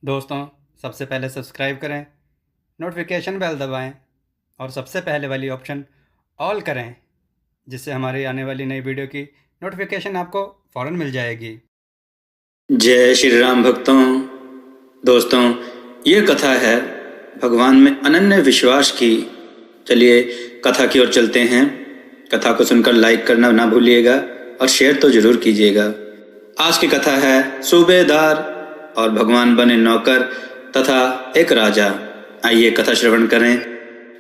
दोस्तों, सबसे पहले सब्सक्राइब करें, नोटिफिकेशन बेल दबाएं और सबसे पहले वाली ऑप्शन ऑल करें, जिससे हमारी आने वाली नई वीडियो की नोटिफिकेशन आपको फ़ौरन मिल जाएगी। जय श्री राम भक्तों। दोस्तों, ये कथा है भगवान में अनन्य विश्वास की। चलिए कथा की ओर चलते हैं। कथा को सुनकर लाइक करना ना भूलिएगा और शेयर तो जरूर कीजिएगा। आज की कथा है सूबेदार और भगवान बने नौकर तथा एक राजा। आइए कथा श्रवण करें।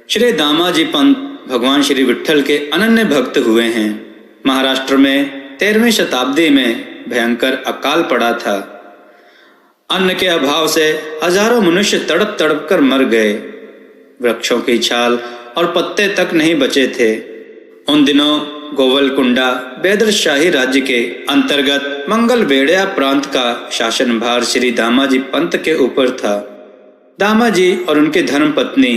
श्री दामाजी पंत भगवान श्री विट्ठल के अनन्य भक्त हुए हैं। महाराष्ट्र में 13वीं शताब्दी में भयंकर अकाल पड़ा था। अन्न के अभाव से हजारों मनुष्य तड़प तड़प कर मर गए। वृक्षों की छाल और पत्ते तक नहीं बचे थे। उन दिनों गोवलकुंडा बेदरशाही राज्य के अंतर्गत मंगलवेढ़या प्रांत का शासनभार श्री दामाजी पंत के ऊपर था। दामाजी और उनकी धर्मपत्नी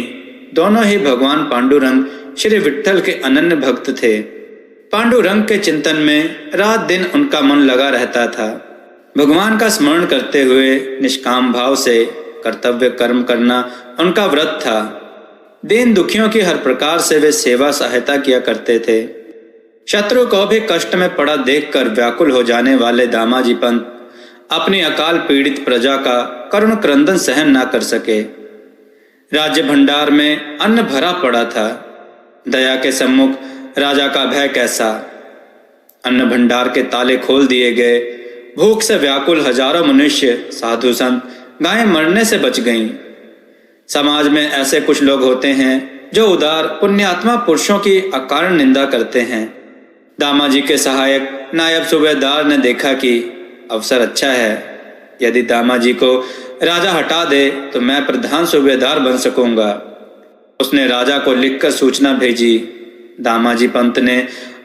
दोनों ही भगवान पांडुरंग श्री विट्ठल के अनन्य भक्त थे। पांडुरंग के चिंतन में रात दिन उनका मन लगा रहता था। भगवान का स्मरण करते हुए निष्काम भाव से कर्तव्य कर्म करना उनका व्रत था। दीन दुखियों की हर प्रकार से वे सेवा सहायता किया करते थे। शत्रु को भी कष्ट में पड़ा देखकर व्याकुल हो जाने वाले दामाजी पंत अपनी अकाल पीड़ित प्रजा का करुण क्रंदन सहन ना कर सके। राज्य भंडार में अन्न भरा पड़ा था। दया के सम्मुख राजा का भय कैसा। अन्न भंडार के ताले खोल दिए गए। भूख से व्याकुल हजारों मनुष्य, साधु संत, गायें मरने से बच गईं। समाज में ऐसे कुछ लोग होते हैं जो उदार पुण्यात्मा पुरुषों की अकारण निंदा करते हैं। दामाजी के सहायक नायब सूबेदार ने देखा कि अवसर अच्छा है। यदि दामाजी को राजा हटा दे तो मैं प्रधान सूबेदार बन सकूंगा। उसने राजा को लिखकर सूचना भेजी। दामाजी पंत ने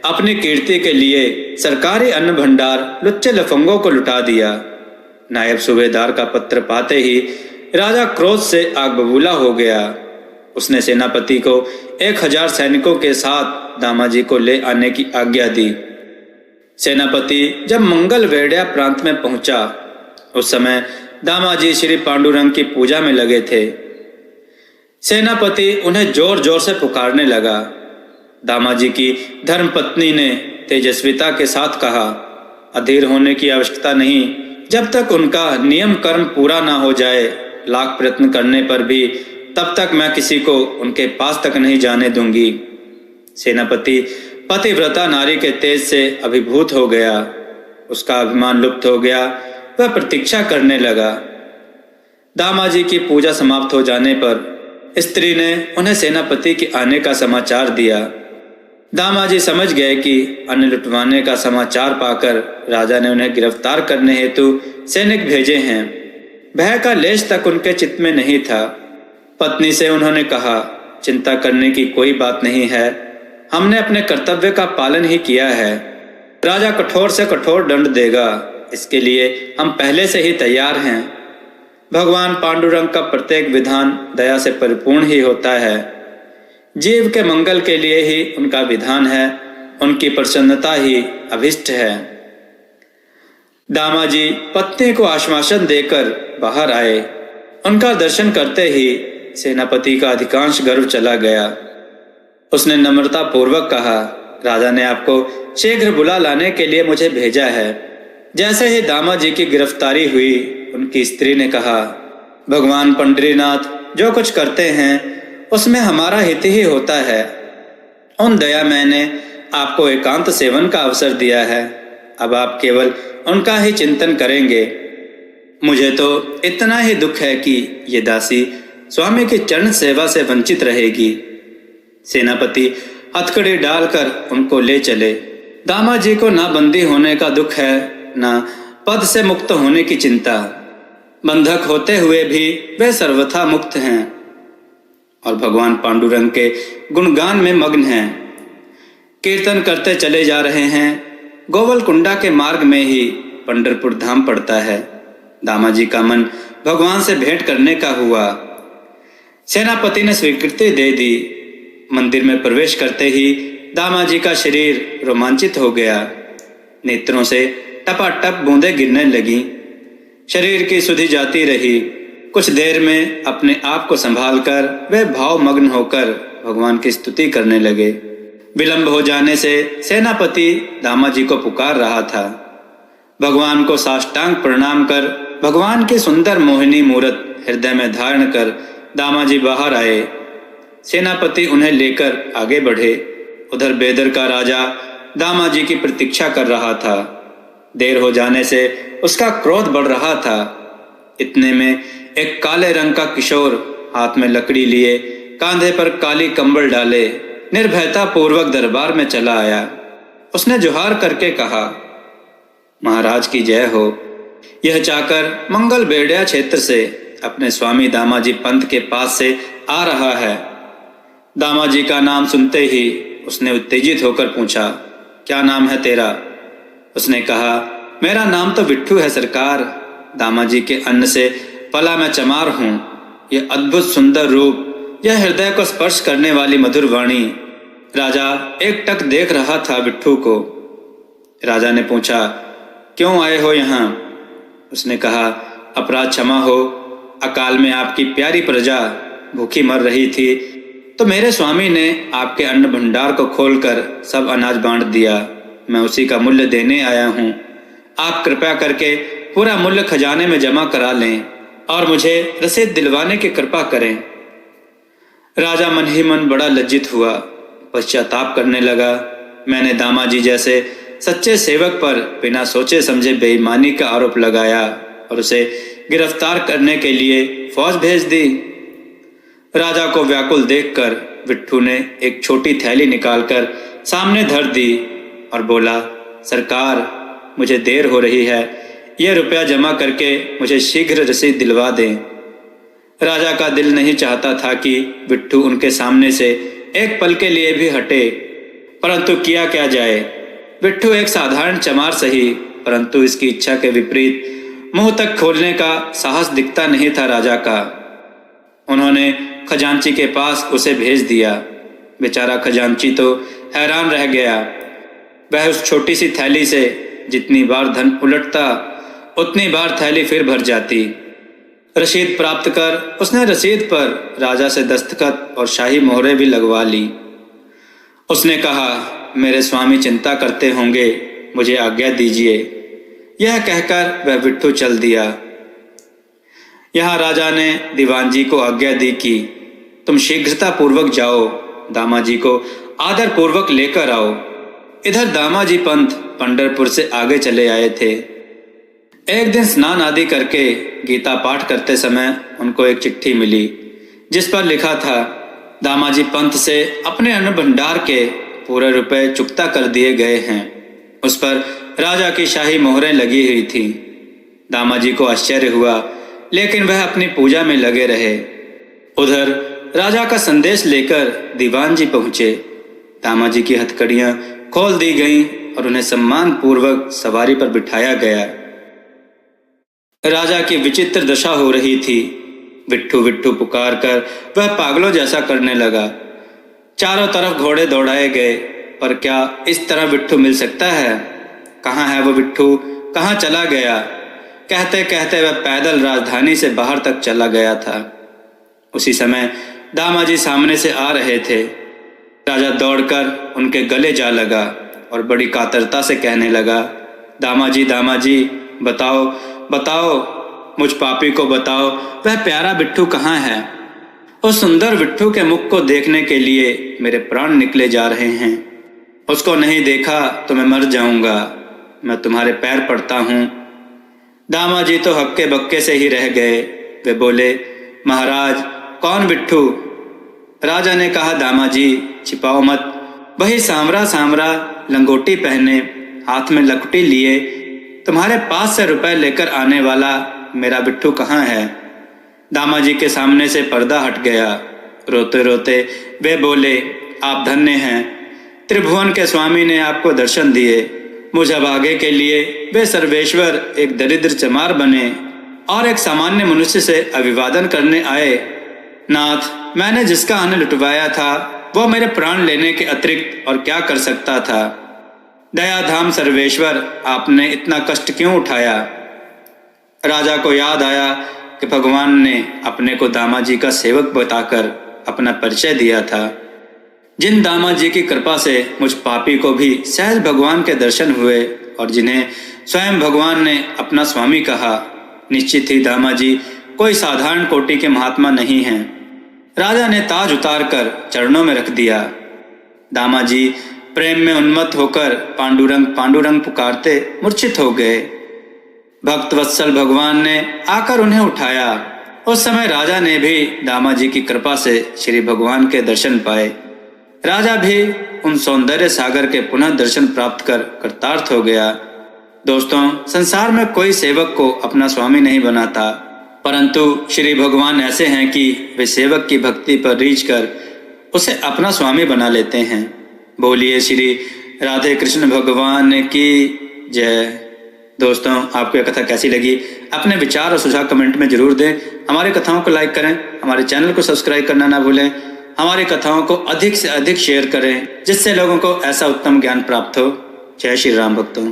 अपनी कीर्ति के लिए सरकारी अन्न भंडार लुच्चे लफंगों को लुटा दिया। नायब सूबेदार का पत्र पाते ही राजा क्रोध से आग बबूला हो गया। उसने सेनापति को 1000 सैनिकों के साथ दामाजी को ले आने की आज्ञा दी। सेनापति जब मंगलवेढ़या प्रांत में पहुंचा, उस समय दामाजी श्री पांडुरंग की पूजा में लगे थे। सेनापति उन्हें जोर जोर से पुकारने लगा। दामाजी की धर्मपत्नी ने तेजस्विता के साथ कहा, अधीर होने की आवश्यकता नहीं। जब तक उनका नियम कर्म पूरा ना हो जाए, लाख प्रयत्न करने पर भी तब तक मैं किसी को उनके पास तक नहीं जाने दूंगी। सेनापति पतिव्रता नारी के तेज से अभिभूत हो गया। उसका अभिमान लुप्त हो गया। वह प्रतीक्षा करने लगा। दामाजी की पूजा समाप्त हो जाने पर स्त्री ने उन्हें सेनापति के आने का समाचार दिया। दामाजी समझ गए कि अन्न लुटवाने का समाचार पाकर राजा ने उन्हें गिरफ्तार करने हेतु सैनिक भेजे हैं। भय का लेश तक उनके चित्त में नहीं था। पत्नी से उन्होंने कहा, चिंता करने की कोई बात नहीं है। हमने अपने कर्तव्य का पालन ही किया है। राजा कठोर से कठोर दंड देगा, इसके लिए हम पहले से ही तैयार हैं। भगवान पांडुरंग का प्रत्येक विधान दया से परिपूर्ण ही होता है। जीव के मंगल के लिए ही उनका विधान है। उनकी प्रसन्नता ही अभिष्ट है। दामाजी पत्नी को आश्वासन देकर बाहर आए। उनका दर्शन करते ही सेनापति का अधिकांश गर्व चला गया। उसने नम्रता पूर्वक कहा, राजा ने आपको शीघ्र बुला लाने के लिए मुझे भेजा है। जैसे ही दामाजी की गिरफ्तारी हुई, उनकी स्त्री ने कहा, भगवान पंढरीनाथ जो कुछ करते हैं उसमें हमारा हित ही होता है। उन दयामय ने आपको एकांत सेवन का अवसर दिया है। अब आप केवल उनका ही चिंतन करेंगे। मुझे तो इतना ही दुख है कि ये दासी स्वामी की चरण सेवा से वंचित रहेगी। सेनापति हथकड़ी डालकर उनको ले चले। दामाजी को ना बंदी होने का दुख है, ना पद से मुक्त होने की चिंता। बंधक होते हुए भी वे सर्वथा मुक्त हैं और भगवान पांडुरंग के गुणगान में मग्न हैं। कीर्तन करते चले जा रहे हैं। गोवलकुंडा के मार्ग में ही पंढरपुर धाम पड़ता है। दामाजी का मन भगवान से भेंट करने का हुआ। सेनापति ने स्वीकृति दे दी। मंदिर में प्रवेश करते ही दामाजी का शरीर रोमांचित हो गया। नेत्रों से टपाटप बूंदें गिरने लगी। शरीर की सुधि जाती रही। कुछ देर में अपने आप को संभालकर वे भावमग्न होकर भगवान की स्तुति करने लगे। विलंब हो जाने से सेनापति दामाजी को पुकार रहा था। भगवान को साष्टांग प्रणाम कर भगवान की सुंदर मोहिनी मूर्त हृदय में धारण कर दामाजी बाहर आए। सेनापति उन्हें लेकर आगे बढ़े। उधर बेदर का राजा दामाजी की प्रतीक्षा कर रहा था। देर हो जाने से उसका क्रोध बढ़ रहा था। इतने में एक काले रंग का किशोर हाथ में लकड़ी लिए, कांधे पर काली कंबल डाले, निर्भयता पूर्वक दरबार में चला आया। उसने जोहार करके कहा, महाराज की जय हो। यह चाकर मंगल बेड़िया क्षेत्र से अपने स्वामी दामाजी पंत के पास से आ रहा है। दामाजी का नाम सुनते ही उसने उत्तेजित होकर पूछा, क्या नाम है तेरा? उसने कहा, मेरा नाम तो विट्ठू है सरकार। दामाजी के अन्न से पला मैं चमार हूँ। यह अद्भुत सुंदर रूप, यह हृदय को स्पर्श करने वाली मधुर वाणी। राजा एकटक देख रहा था विट्ठू को। राजा ने पूछा, क्यों आए हो यहाँ? उसने कहा, अपराध क्षमा हो। अकाल में आपकी प्यारी प्रजा भूखी मर रही थी तो मेरे स्वामी ने आपके अन्न भंडार को खोलकर सब अनाज बांट दिया। मैं उसी का मूल्य देने आया हूँ। आप कृपया करके पूरा मूल्य खजाने में जमा करा लें और मुझे रसीद दिलवाने की कृपा करें। राजा मन ही मन बड़ा लज्जित हुआ, पश्चाताप करने लगा। मैंने दामाजी जैसे सच्चे सेवक पर बिना सोचे समझे बेईमानी का आरोप लगाया और उसे गिरफ्तार करने के लिए फौज भेज दी। राजा को व्याकुल देखकर विट्ठू ने एक छोटी थैली निकालकर सामने धर दी और बोला, सरकार, मुझे देर हो रही है। यह रुपया जमा करके मुझे शीघ्र रसीद दिलवा दें। राजा का दिल नहीं चाहता था कि विट्ठू उनके सामने से एक पल के लिए भी हटे, परंतु किया क्या जाए। विट्ठू एक साधारण चमार सही, परंतु इसकी इच्छा के विपरीत मुंह तक खोलने का साहस दिखता नहीं था राजा का। उन्होंने खजांची के पास उसे भेज दिया। बेचारा खजांची तो हैरान रह गया। वह उस छोटी सी थैली से जितनी बार धन उलटता उतनी बार थैली फिर भर जाती। रसीद प्राप्त कर उसने रसीद पर राजा से दस्तखत और शाही मोहरें भी लगवा ली। उसने कहा, मेरे स्वामी चिंता करते होंगे, मुझे आज्ञा दीजिए। यह कहकर वह विट्ठू चल दिया। यहाँ राजा ने दीवान जी को आज्ञा दी कि तुम शीघ्रता पूर्वक जाओ, दामाजी को आदर पूर्वक लेकर आओ। इधर दामाजी पंत पंढरपुर से आगे चले आए थे। एक दिन स्नान आदि करके गीता पाठ करते समय उनको एक चिट्ठी मिली जिस पर लिखा था, दामाजी पंत से अपने अन्न भंडार के पूरे रुपए चुकता कर दिए गए हैं। उस पर राजा की शाही मोहरें लगी हुई थी। दामाजी को आश्चर्य हुआ, लेकिन वह अपनी पूजा में लगे रहे। उधर राजा का संदेश लेकर दीवान जी पहुंचे। दामाजी की हथकड़ियां खोल दी गईं और उन्हें सम्मान पूर्वक सवारी पर बिठाया गया। राजा की विचित्र दशा हो रही थी। विट्ठू विट्ठू पुकार कर वह पागलों जैसा करने लगा। चारों तरफ घोड़े दौड़ाए गए, पर क्या इस तरह विट्ठू मिल सकता है? कहाँ है वो विट्ठू? कहाँ चला गया? कहते कहते वह पैदल राजधानी से बाहर तक चला गया था। उसी समय दामाजी सामने से आ रहे थे। राजा दौड़कर उनके गले जा लगा और बड़ी कातरता से कहने लगा, दामाजी, दामाजी, बताओ बताओ, मुझ पापी को बताओ, वह प्यारा विट्ठू कहाँ है? उस सुंदर विट्ठू के मुख को देखने के लिए मेरे प्राण निकले जा रहे हैं। उसको नहीं देखा तो मैं मर जाऊंगा। मैं तुम्हारे पैर पड़ता हूँ। दामाजी तो हक्के बक्के से ही रह गए। वे बोले, महाराज, कौन विट्ठू? राजा ने कहा, दामाजी, छिपाओ मत। वही सांवरा सांवरा लंगोटी पहने, हाथ में लकुटी लिए, तुम्हारे पास से रुपए लेकर आने वाला मेरा विट्ठू कहाँ है? दामाजी के सामने से पर्दा हट गया। रोते रोते वे बोले, आप धन्य हैं। त्रिभुवन के स्वामी ने आपको दर्शन दिए। मुझ अभागे के लिए वे सर्वेश्वर एक दरिद्र चमार बने और एक सामान्य मनुष्य से अभिवादन करने आए। नाथ, मैंने जिसका अन्न लुटवाया था वो मेरे प्राण लेने के अतिरिक्त और क्या कर सकता था? दयाधाम सर्वेश्वर, आपने इतना कष्ट क्यों उठाया? राजा को याद आया कि भगवान ने अपने को दामाजी का सेवक बताकर अपना परिचय दिया था। जिन दामाजी की कृपा से मुझ पापी को भी सहज भगवान के दर्शन हुए और जिन्हें स्वयं भगवान ने अपना स्वामी कहा, निश्चित ही दामाजी कोई साधारण कोटि के महात्मा नहीं हैं। राजा ने ताज उतारकर चरणों में रख दिया। दामाजी प्रेम में उन्मत्त होकर पांडुरंग पांडुरंग पुकारते मूर्छित हो गए। भक्त वत्सल भगवान ने आकर उन्हें उठाया। उस समय राजा ने भी दामाजी की कृपा से श्री भगवान के दर्शन पाए। राजा भी उन सौंदर्य सागर के पुनः दर्शन प्राप्त कर कृतार्थ हो गया। दोस्तों, संसार में कोई सेवक को अपना स्वामी नहीं बनाता, परंतु श्री भगवान ऐसे हैं कि वे सेवक की भक्ति पर रीझ कर उसे अपना स्वामी बना लेते हैं। बोलिए श्री राधे कृष्ण भगवान की जय। दोस्तों, आपको यह कथा कैसी लगी? अपने विचार और सुझाव कमेंट में जरूर दें। हमारी कथाओं को लाइक करें, हमारे चैनल को सब्सक्राइब करना ना भूलें। हमारी कथाओं को अधिक से अधिक शेयर करें, जिससे लोगों को ऐसा उत्तम ज्ञान प्राप्त हो। जय श्री राम भक्तों।